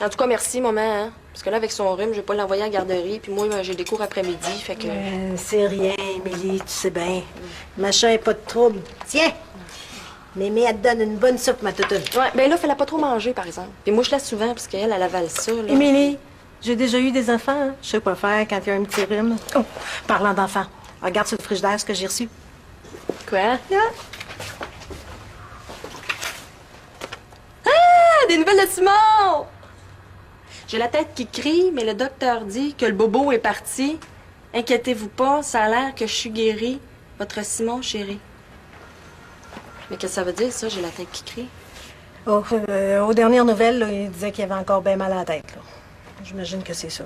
En tout cas, merci, maman. Hein? Parce que là, avec son rhume, je vais pas l'envoyer à la garderie. Puis moi, j'ai des cours après-midi, fait que... c'est rien, Émilie, tu sais bien. Machin est pas de trouble. Tiens! Mémé, elle te donne une bonne soupe, ma toutoune. Ouais, ben là, fallait pas trop manger, par exemple. Puis moi, je laisse souvent, parce qu'elle, elle avale ça, là. Émilie, j'ai déjà eu des enfants, hein? Je sais quoi faire quand il y a un petit rhume. Oh, parlant d'enfants, regarde sur le frigidaire ce que j'ai reçu. Quoi? Ah! Des nouvelles de Simon! J'ai la tête qui crie, mais le docteur dit que le bobo est parti. Inquiétez-vous pas, ça a l'air que je suis guérie. Votre Simon, chérie. Mais qu'est-ce que ça veut dire, ça, j'ai la tête qui crie? Oh, aux dernières nouvelles, là, il disait qu'il avait encore bien mal à la tête. J'imagine que c'est ça.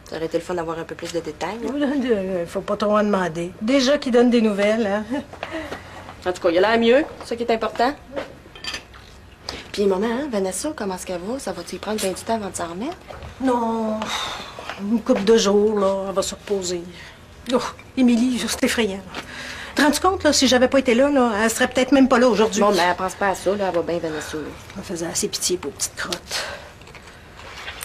Ça aurait été le fun d'avoir un peu plus de détails. Faut pas trop en demander. Déjà qu'il donne des nouvelles, hein? En tout cas, il a l'air mieux, c'est ça qui est important. Puis, maman, hein, Vanessa, comment est-ce qu'elle va? Ça va-tu y prendre bien du temps avant de s'en remettre? Non, une couple de jours, là, elle va se reposer. Oh, Émilie, c'est effrayant. Te rends-tu compte, là, si j'avais pas été là, elle serait peut-être même pas là aujourd'hui. Bon, mais elle pense pas à ça, là, elle va bien, Vanessa. Là. Elle faisait assez pitié pour petite crotte.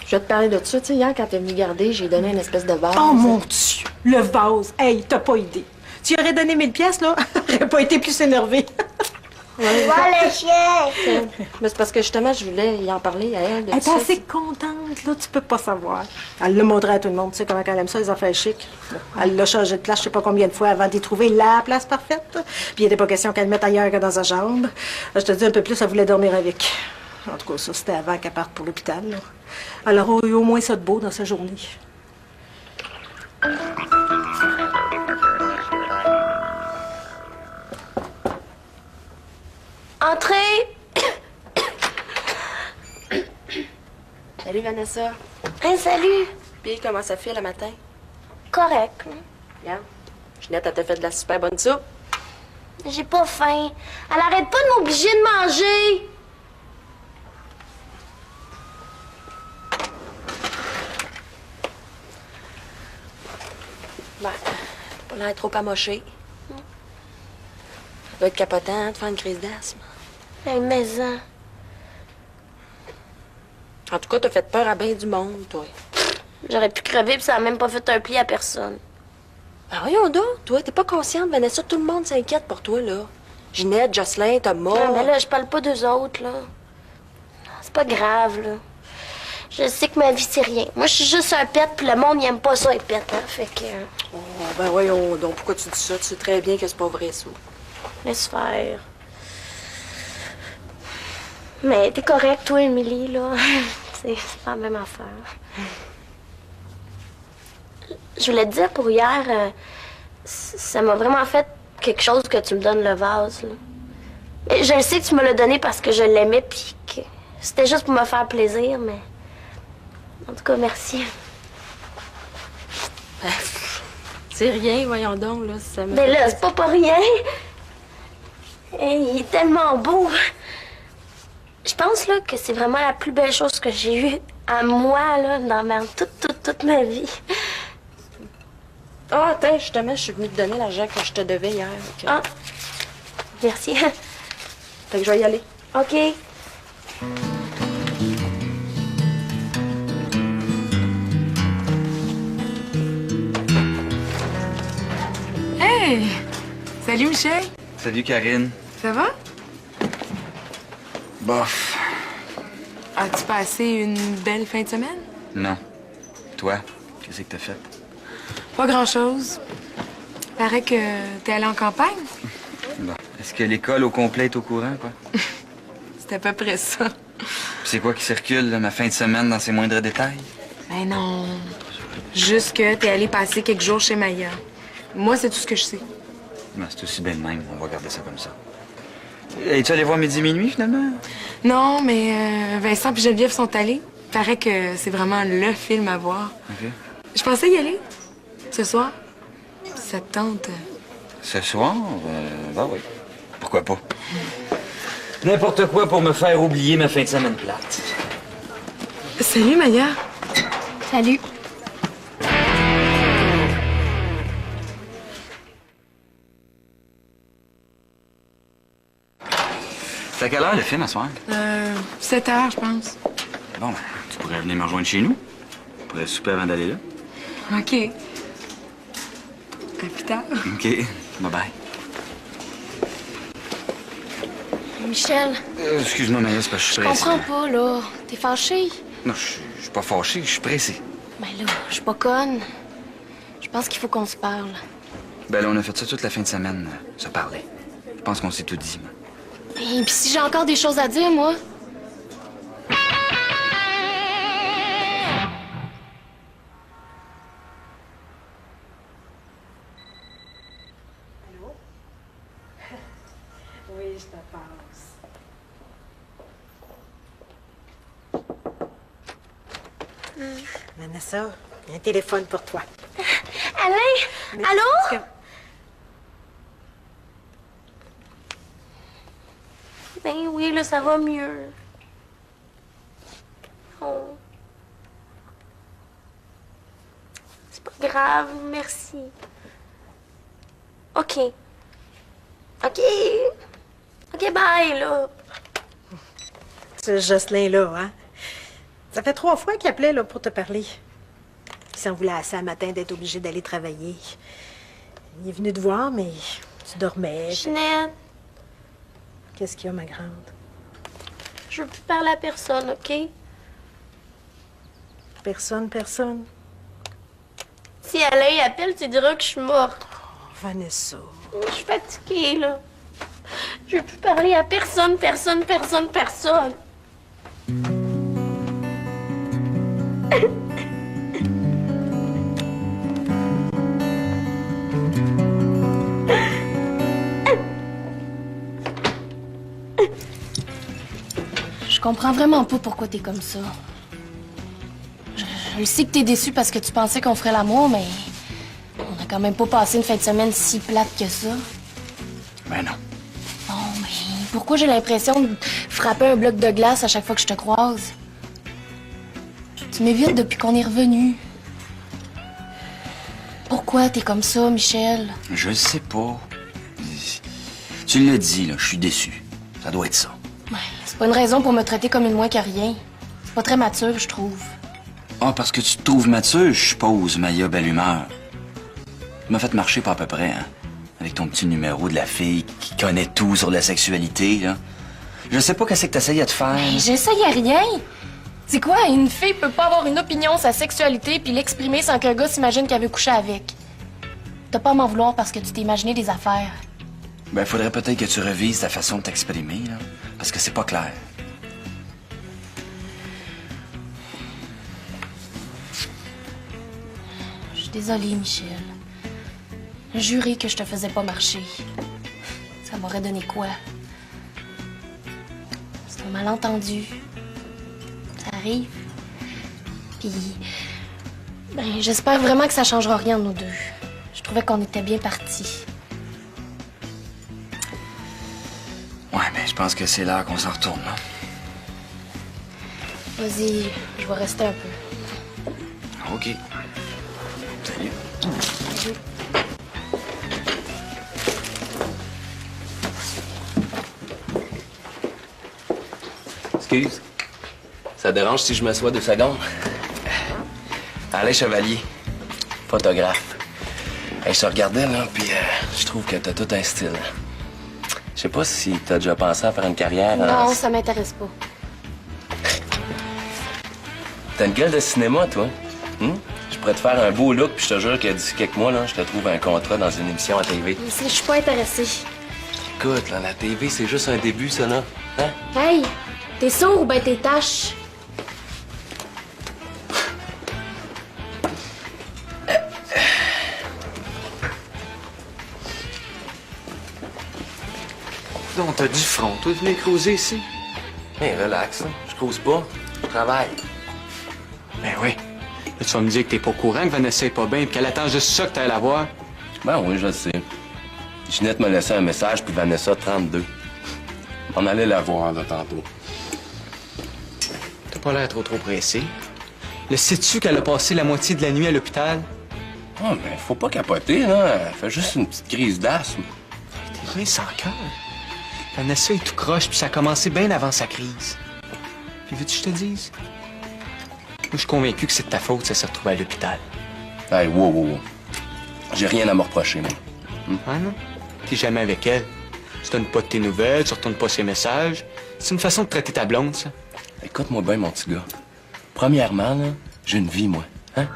Je vais te parler de ça, tu sais, hier, quand t'es venue garder, j'ai donné une espèce de vase. Oh, mon Dieu! Le vase! Hey, t'as pas idée. Tu aurais donné 1000 pièces là, j'aurais pas été plus énervée. Vois le chien! Mais c'est parce que, justement, je voulais y en parler à elle. Elle est assez contente, là, tu peux pas savoir. Elle l'a montré à tout le monde, tu sais comment elle aime ça, les affaires chics. Elle l'a changé de place je sais pas combien de fois avant d'y trouver la place parfaite. Puis il n'était pas question qu'elle le mette ailleurs que dans sa chambre. Je te dis un peu plus, elle voulait dormir avec. En tout cas, ça, c'était avant qu'elle parte pour l'hôpital, là. Elle aura eu au moins ça de beau dans sa journée. Entrez! Salut, Vanessa. Hey, salut! Puis, comment ça fait le matin? Correct. Regarde. Ginette, elle t'a fait de la super bonne soupe. J'ai pas faim. Elle arrête pas de m'obliger de manger. Ben, pas l'air trop amoché. Ça doit être capotant de faire une crise d'asthme. Hey, maison. En tout cas, t'as fait peur à bien du monde, toi. J'aurais pu crever puis ça a même pas fait un pli à personne. Ben voyons donc, toi, t'es pas consciente, Vanessa, tout le monde s'inquiète pour toi, là. Ginette, Jocelyn, Thomas... Non, mais là, je parle pas d'eux autres, là. C'est pas grave, là. Je sais que ma vie, c'est rien. Moi, je suis juste un pet, puis le monde, il aime pas ça, les pets, hein. Fait que... Oh, ben voyons donc, pourquoi tu dis ça? Tu sais très bien que c'est pas vrai, ça. Laisse faire. Mais t'es correct, toi, Émilie, là. C'est pas la même affaire. Je voulais te dire pour hier, ça m'a vraiment fait quelque chose que tu me donnes le vase, là. Et je le sais que tu me l'as donné parce que je l'aimais, puis que c'était juste pour me faire plaisir, mais... En tout cas, merci. Ben, c'est rien, voyons donc, là, ça me... Mais là, c'est pas pour rien. Hey, il est tellement beau. Je pense, là, que c'est vraiment la plus belle chose que j'ai eue à moi, là, dans toute ma vie. Ah, attends, justement, je suis venue te donner l'argent que je te devais hier. Okay. Ah, merci. Fait que je vais y aller. OK. Hey! Salut, Michel. Salut, Karine. Ça va? Bof. As-tu passé une belle fin de semaine? Non. Toi, qu'est-ce que t'as fait? Pas grand-chose. Paraît que t'es allé en campagne. Bon. Est-ce que l'école au complet est au courant, quoi? C'est à peu près ça. Puis c'est quoi qui circule, là, ma fin de semaine, dans ses moindres détails? Ben non. Juste que t'es allé passer quelques jours chez Maya. Moi, c'est tout ce que je sais. Ben, c'est aussi bien de même. On va garder ça comme ça. Es-tu allé voir Midi Minuit, finalement? Non, mais Vincent et Geneviève sont allés. Paraît que c'est vraiment le film à voir. OK. Je pensais y aller. Ce soir. Ça te tente? Ce soir? Ben oui. Pourquoi pas? N'importe quoi pour me faire oublier ma fin de semaine plate. Salut, Maya. Salut. C'est à quelle heure le film à soir? 7 heures, je pense. Bon, ben, tu pourrais venir me rejoindre chez nous. On pourrait souper avant d'aller là. OK. À plus tard. OK. Bye-bye. Michel, Excuse-moi, Maya, c'est parce que je suis je pressé. comprends pas, là. T'es fâché? Non, je suis pas fâché, je suis pressé. Ben là, je suis pas conne. Je pense qu'il faut qu'on se parle. Ben là, on a fait ça toute la fin de semaine, se parler. Je pense qu'on s'est tout dit, moi. Et puis si j'ai encore des choses à dire, moi? Oui, je te passe. Vanessa, il y a un téléphone pour toi. Alain? Allô? Est-ce que- Ben oui, là, ça va mieux. Oh. C'est pas grave, merci. OK. OK. OK, bye, là. Ce Jocelyn-là, hein? Ça fait 3 fois qu'il appelait là, pour te parler. Il s'en voulait assez un matin d'être obligé d'aller travailler. Il est venu te voir, mais tu dormais. Ginette, Qu'est-ce qu'il y a, ma grande? je veux plus parler à personne, OK? Personne. Si Alain appelle, tu diras que je suis morte. Vanessa. Je suis fatiguée, là. Je veux plus parler à personne. Je comprends vraiment pas pourquoi t'es comme ça. Je sais que t'es déçu parce que tu pensais qu'on ferait l'amour, mais on a quand même pas passé une fin de semaine si plate que ça. Ben non. Bon, mais pourquoi j'ai l'impression de frapper un bloc de glace à chaque fois que je te croise? Tu m'évites depuis qu'on est revenu. Pourquoi t'es comme ça, Michel? Je le sais pas. Tu l'as dit, là, je suis déçu. Ça doit être ça. Ouais, c'est pas une raison pour me traiter comme une moins que rien. C'est pas très mature, je trouve. Ah, parce que tu te trouves mature, je suppose, Maya belle humeur. Tu m'as fait marcher pas à peu près, hein? Avec ton petit numéro de la fille qui connaît tout sur la sexualité, là. Je sais pas qu'est-ce que t'essayais de faire. Mais j'essayais rien. C'est quoi, une fille peut pas avoir une opinion sur sa sexualité puis l'exprimer sans qu'un gars s'imagine qu'elle veut coucher avec. T'as pas à m'en vouloir parce que tu t'es imaginé des affaires. Ben, faudrait peut-être que tu revises ta façon de t'exprimer, là. Parce que c'est pas clair. Je suis désolée, Michel. Juré que je te faisais pas marcher. Ça m'aurait donné quoi? C'est un malentendu. Ça arrive. Puis... Ben, j'espère vraiment que ça changera rien de nous deux. Je trouvais qu'on était bien partis. Ouais, ben, je pense que c'est l'heure qu'on s'en retourne, là. Vas-y, je vais rester un peu. OK. Salut. Excuse. Ça te dérange si je m'assois 2 secondes? Alain Chevalier, photographe. Hey, je te regardais, là, puis je trouve que t'as tout un style. Je sais pas si t'as déjà pensé à faire une carrière Non, ça m'intéresse pas. T'as une gueule de cinéma, toi. Je pourrais te faire un beau look, puis je te jure que d'ici quelques mois, là, je te trouve un contrat dans une émission à TV. Je suis pas intéressée. Écoute, là, la TV, c'est juste un début, ça, là. Hein? Hey, t'es sourd ou ben t'es tâches? Donc, t'as du front, toi, venir creuser ici? Hey, relax, là. Je cause pas. Je travaille. Ben oui. Là, tu vas me dire que t'es pas au courant, que Vanessa est pas bien, puis qu'elle attend juste ça que t'ailles la voir. Ben oui, je le sais. Ginette m'a laissé un message, puis Vanessa, 32. On allait la voir, là, tantôt. T'as pas l'air trop pressé. Le sais-tu qu'elle a passé la moitié de la nuit à l'hôpital? Oh, mais faut pas capoter, là. Elle fait juste une petite crise d'asthme. T'es bien sans cœur. Vanessa est tout croche, puis ça a commencé bien avant sa crise. Puis veux-tu que je te dise? je suis convaincu que c'est de ta faute, ça s'est retrouvé à l'hôpital. Hey, wow. J'ai rien à me reprocher, moi. Ah non? T'es jamais avec elle. Tu donnes pas de tes nouvelles, tu retournes pas ses messages. C'est une façon de traiter ta blonde, ça. Écoute-moi bien, mon petit gars. Premièrement, là, j'ai une vie, moi. Hein?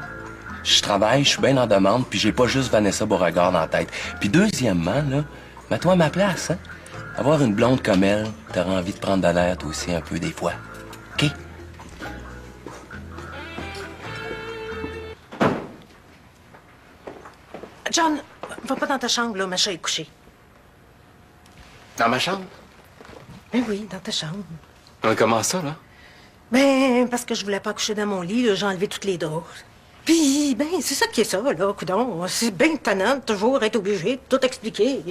Je travaille, je suis bien en demande, puis j'ai pas juste Vanessa Beauregard dans la tête. Puis deuxièmement, là, mets-toi à ma place, hein? Avoir une blonde comme elle, t'auras envie de prendre de l'air, toi aussi, un peu, des fois. OK? John, va pas dans ta chambre, là, ma chat est couchée. Dans ma chambre? Ben oui, dans ta chambre. Comment ça, là? Ben, parce que je voulais pas coucher dans mon lit, là, j'ai enlevé toutes les draps. Puis, ben, c'est ça qui est ça, là, coudonc. C'est bien tannant de toujours être obligé de tout expliquer.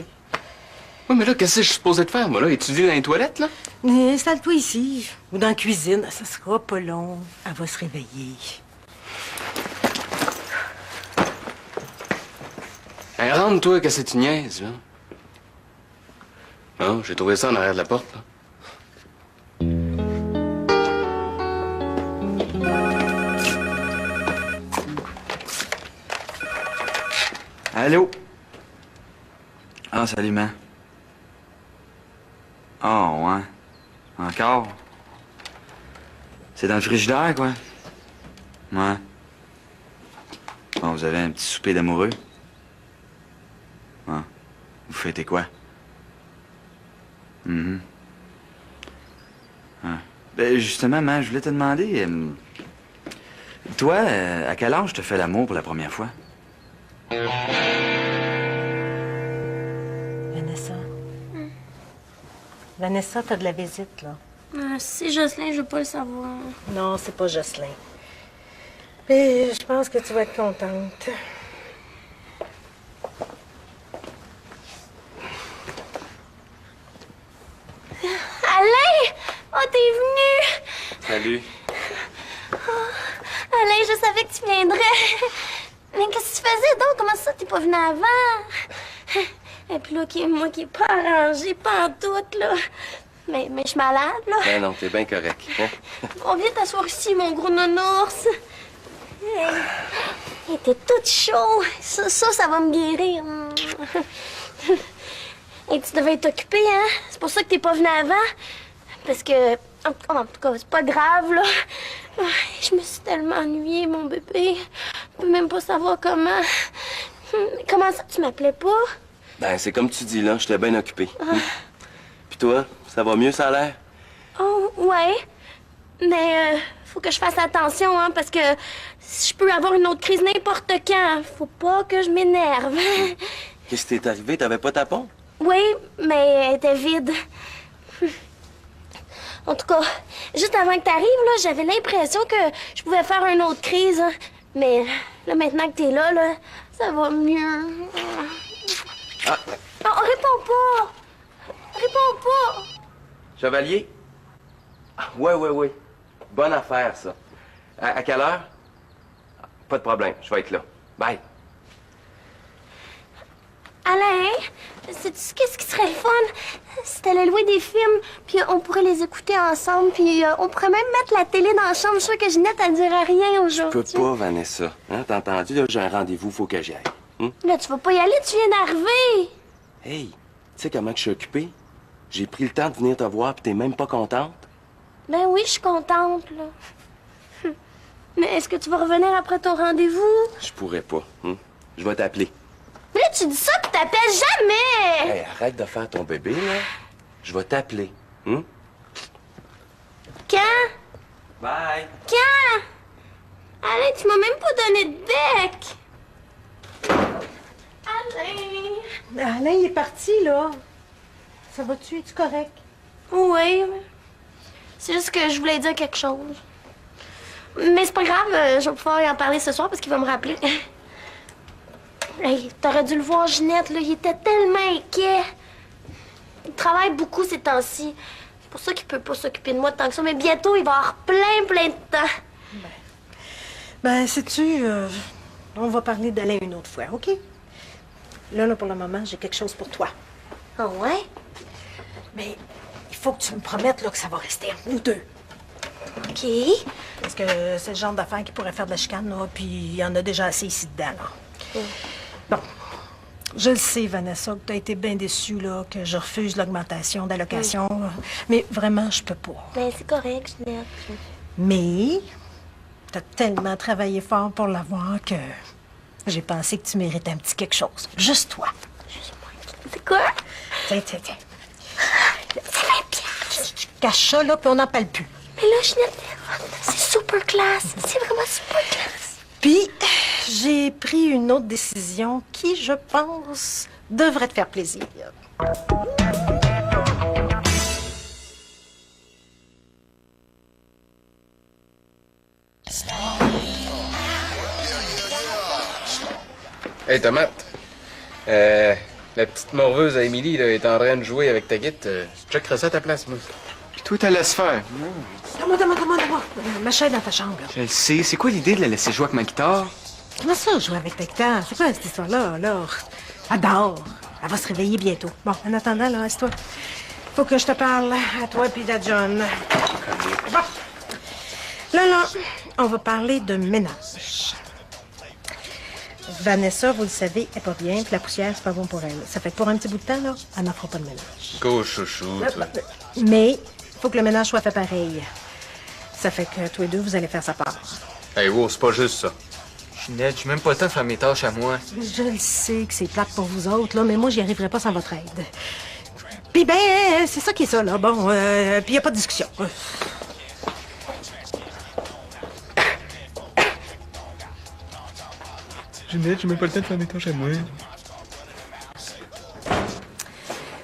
Oui, mais là, qu'est-ce que je suis supposé de faire, moi, là? Étudier dans les toilettes, là? Installe-toi ici, ou dans la cuisine, ça sera pas long. Elle va se réveiller. Hey, rentre-toi, qu'est-ce que tu niaises, là? Non, j'ai trouvé ça en arrière de la porte, là. Allô? Ah, salut, man. Oh, ouais. Encore? C'est dans le frigidaire, quoi? Ouais. Bon, vous avez un petit souper d'amoureux? Ah. Vous fêtez quoi? Ah. Ben, justement, man, je voulais te demander... toi, à quel âge te fais l'amour pour la première fois? Vanessa. Vanessa, t'as de la visite, là. C'est Jocelyn, je veux pas le savoir. Non, c'est pas Jocelyn. Mais je pense que tu vas être contente. Alain! Oh, t'es venu! Salut. Alain, je savais que tu viendrais. Mais qu'est-ce que tu faisais donc? Comment ça, t'es pas venu avant? Et puis là, moi qui est pas arrangé, pas en tout, là. Mais je suis malade, là. Ben non, t'es bien correct. Hein? On vient t'asseoir ici, mon gros nounours. Hey, t'es toute chaud. Ça va me guérir. Et tu devais être occupé, hein? C'est pour ça que t'es pas venu avant. Parce que, en tout cas, c'est pas grave, là. Je me suis tellement ennuyée, mon bébé. Je peux même pas savoir comment. Comment ça, tu m'appelais pas? Ben, c'est comme tu dis, là, j'étais bien occupé. Puis toi, ça va mieux, ça a l'air? Oh, ouais. Mais faut que je fasse attention, hein, parce que je peux avoir une autre crise n'importe quand. Faut pas que je m'énerve. Qu'est-ce qui t'est arrivé? T'avais pas ta pompe? Oui, mais elle était vide. En tout cas, juste avant que t'arrives, là, j'avais l'impression que je pouvais faire une autre crise. Hein. Mais là, maintenant que t'es là, ça va mieux. Ah, Oh, réponds pas! Réponds pas! Chevalier? Ah, ouais. Bonne affaire, ça. À quelle heure? Pas de problème, je vais être là. Bye. Alain, sais-tu qu'est-ce qui serait le fun? Si t'allais louer des films, puis on pourrait les écouter ensemble, puis on pourrait même mettre la télé dans la chambre. Je suis sûre que Ginette, elle dira rien Je peux aujourd'hui. pas, Vanessa. Hein, t'as entendu, là, j'ai un rendez-vous, faut que j'y aille. Là, tu vas pas y aller, tu viens d'arriver. Hey, tu sais comment que je suis occupé? J'ai pris le temps de venir te voir, puis t'es même pas contente? Ben oui, je suis contente, là. Mais est-ce que tu vas revenir après ton rendez-vous? Je pourrais pas. Je vais t'appeler. Mais là, tu dis ça, puis t'appelles jamais! Hey, arrête de faire ton bébé, là. Je vais t'appeler. Quand? Bye. Quand? Alain, tu m'as même pas donné de bec! Alain! Alain, il est parti, là. Ça va-tu? Es-tu correct? Oui, c'est juste que je voulais dire quelque chose. Mais c'est pas grave, je vais pouvoir y en parler ce soir parce qu'il va me rappeler. Hey, t'aurais dû le voir, Ginette, là, il était tellement inquiet. Il travaille beaucoup ces temps-ci. C'est pour ça qu'il peut pas s'occuper de moi tant que ça, mais bientôt, il va avoir plein de temps. Ben, sais-tu, on va parler d'Alain une autre fois, OK? Là, pour le moment, j'ai quelque chose pour toi. Ah ouais? Mais il faut que tu me promettes là, que ça va rester entre nous deux. OK. Parce que c'est le genre d'affaire qui pourrait faire de la chicane, là, puis il y en a déjà assez ici dedans, là. Bon. Je le sais, Vanessa, que tu as été bien déçue, là, que je refuse l'augmentation d'allocation. Là. Mais vraiment, je peux pas. Ben, c'est correct, Ginette. Mais tu as tellement travaillé fort pour l'avoir que j'ai pensé que tu mérites un petit quelque chose. Juste toi. C'est quoi? Tiens. C'est 20 piastres. Tu caches ça, là, puis on n'en parle plus. Mais là, Ginette, c'est super classe. C'est vraiment super classe. Puis, j'ai pris une autre décision qui, je pense, devrait te faire plaisir. Hey, Tomate. La petite morveuse à Émilie là, est en train de jouer avec ta guite. Je checkerais ça à ta place, moi. Puis toi, t'as laissé faire. Donne-moi. Ma chaîne dans ta chambre. Là. Je le sais. C'est quoi l'idée de la laisser jouer avec ma guitare? Comment ça, jouer avec ta guitare? C'est quoi cette histoire-là, là? Adore. Elle va se réveiller bientôt. Bon, en attendant, là, reste-toi. Faut que je te parle à toi puis à John. Bon. Là, on va parler de ménage. Vanessa, vous le savez, est pas bien, puis la poussière, c'est pas bon pour elle. Ça fait que pour un petit bout de temps, là, elle n'en fera pas de ménage. Go, chouchou, toi. Mais, faut que le ménage soit fait pareil. Ça fait que tous les deux, vous allez faire sa part. Hey, wow, c'est pas juste ça. Ginette, j'ai même pas le temps de faire mes tâches à moi. Je le sais que c'est plate pour vous autres, là, mais moi, j'y arriverai pas sans votre aide. Puis ben, c'est ça qui est ça, là. Bon, puis y a pas de discussion. Ginette, j'ai même pas le temps de faire mes tâches à moi.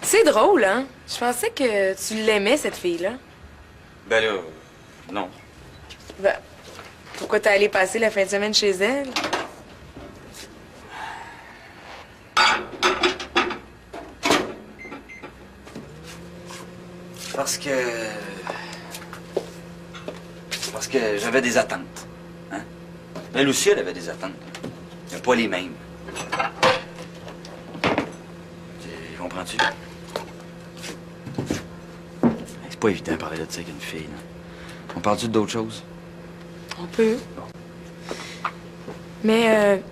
C'est drôle, hein? Je pensais que tu l'aimais, cette fille-là. Ben là, non. Ben, pourquoi t'es allé passer la fin de semaine chez elle? Parce que j'avais des attentes. Hein? Elle aussi, elle avait des attentes. Mais pas les mêmes. Comprends-tu? C'est pas évident de parler de ça avec une fille, là. On parle-tu d'autres choses? On peut. Mais,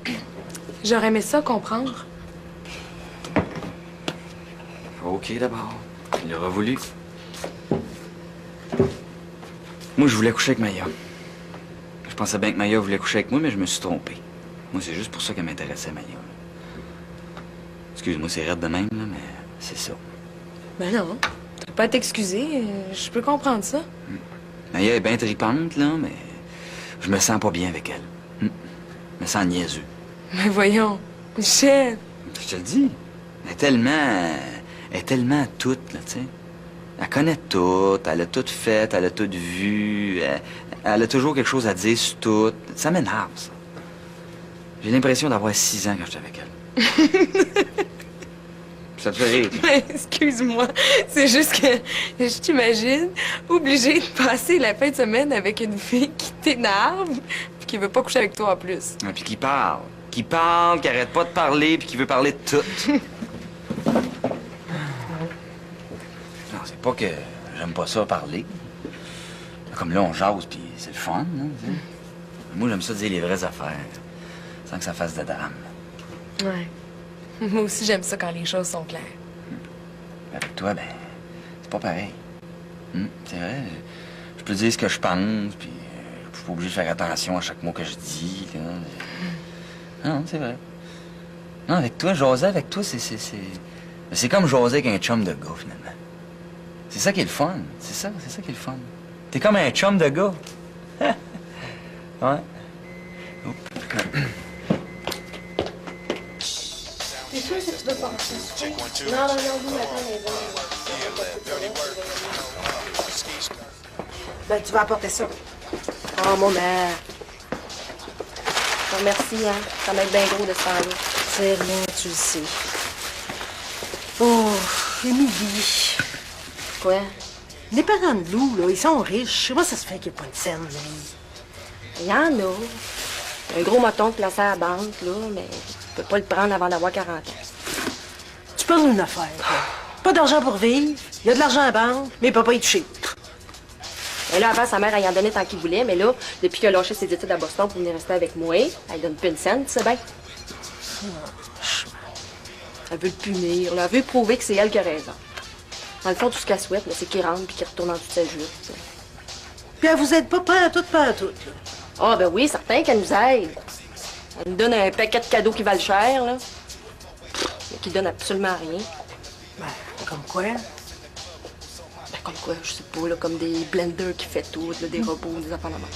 j'aurais aimé ça comprendre. OK, d'abord. Il aurait voulu. Moi, je voulais coucher avec Maya. Je pensais bien que Maya voulait coucher avec moi, mais je me suis trompé. Moi, c'est juste pour ça qu'elle m'intéressait, Maya. Excuse-moi, c'est raide de même, là, mais c'est ça. Ben non, t'as pas à t'excuser. Je peux comprendre ça. Maya est bien tripante, là, mais je me sens pas bien avec elle. Je me sens niaiseux. Mais voyons, Michel. Je te le dis. Elle est tellement toute, là, tu sais. Elle connaît tout, elle a tout fait, elle a tout vu. Elle a toujours quelque chose à dire sur tout. Ça m'énerve, ça. J'ai l'impression d'avoir 6 ans quand j'étais avec elle. Ça te fait rire. Ben, excuse-moi. C'est juste que je t'imagine obligée de passer la fin de semaine avec une fille qui t'énerve puis qui veut pas coucher avec toi en plus. Et puis qui parle, qui arrête pas de parler, puis qui veut parler de tout. Non, c'est pas que j'aime pas ça parler. Comme là, on jase, puis c'est le fun, hein, tu sais. Moi, j'aime ça dire les vraies affaires, sans que ça fasse de drame. Ouais. Moi aussi, j'aime ça quand les choses sont claires. Avec toi, ben, c'est pas pareil. C'est vrai, je peux dire ce que je pense, puis je suis pas obligé de faire attention à chaque mot que je dis, là. Non, c'est vrai. Non, avec toi, jaser avec toi, c'est comme jaser avec un chum de gars, finalement. C'est ça qui est le fun. C'est ça qui est le fun. T'es comme un chum de gars. Ouais. T'es sûr que tu veux passer? Non, vous m'attendez. Ben, tu vas apporter ça. Oh, mon mère. Bon, merci, hein. Ça m'aide bien gros de ce temps-là. C'est rien, tu le sais. Oh, Émilie. Quoi? Les parents de Lou, là, ils sont riches. Comment ça se fait qu'il n'y a pas de scène, lui? Il y en a. Un gros moton placé à la banque, là, mais tu peux pas le prendre avant d'avoir 40 ans. Tu parles d'une affaire, toi. Pas d'argent pour vivre. Il y a de l'argent à la banque, mais papa est touché. Et là, avant, sa mère, elle y en donnait tant qu'il voulait, mais là, depuis qu'elle a lâché ses études à Boston pour venir rester avec moi, elle donne plus une scène, tu sais bien. Elle veut le punir, là. Elle veut prouver que c'est elle qui a raison. Dans le fond, tout ce qu'elle souhaite, c'est qu'il rentre puis qu'il retourne en toute sa jupe. Puis elle vous aide pas tout, là. Ah, ben oui, certain qu'elle nous aide. Elle nous donne un paquet de cadeaux qui valent cher, là. Mais qui donne absolument rien. Ben, comme quoi? Ben, comme quoi, je sais pas, là, comme des blenders qui fait tout, là, des robots, des affaires de même.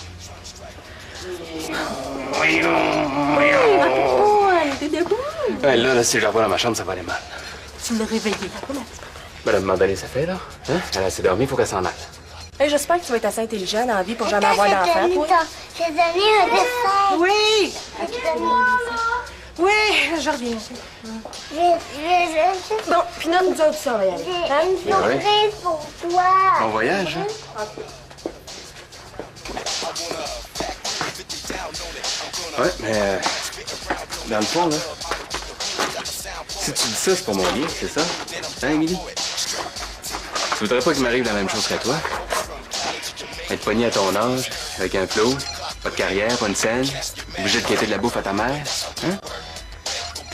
T'es debout? Ouais, là, si je la vois dans ma chambre, ça va aller mal. Tu l'as réveillée. Ben, à un moment donné, ça fait, là. Hein? Elle a assez dormi, faut qu'elle s'en aille. Hey, j'espère que tu vas être assez intelligent dans la vie pour jamais avoir d'enfant, toi. J'ai donné un dessin. Oui! Oui, je reviens. Bon, puis là, nous autres, ça, on va y aller. J'ai une surprise pour toi. Bon voyage, hein? Ouais, mais dans le fond, là, si tu dis ça, c'est pour mon bien, c'est ça? Hein, Émilie? Tu voudrais pas qu'il m'arrive la même chose qu'à toi? Être pogné à ton âge, avec un flot, pas de carrière, pas une scène, obligé de quitter de la bouffe à ta mère, hein?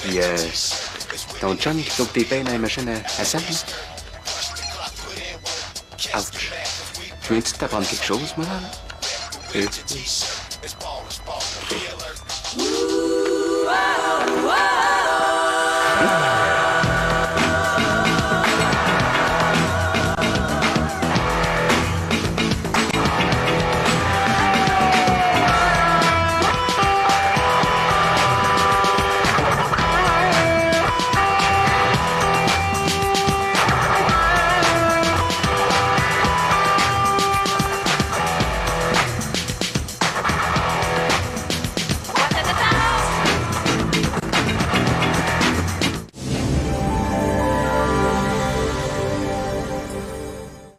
Puis, ton chum qui faut que t'es payes dans les machines à sel, hein? Ouch. Tu viens-tu de t'apprendre quelque chose, moi, là?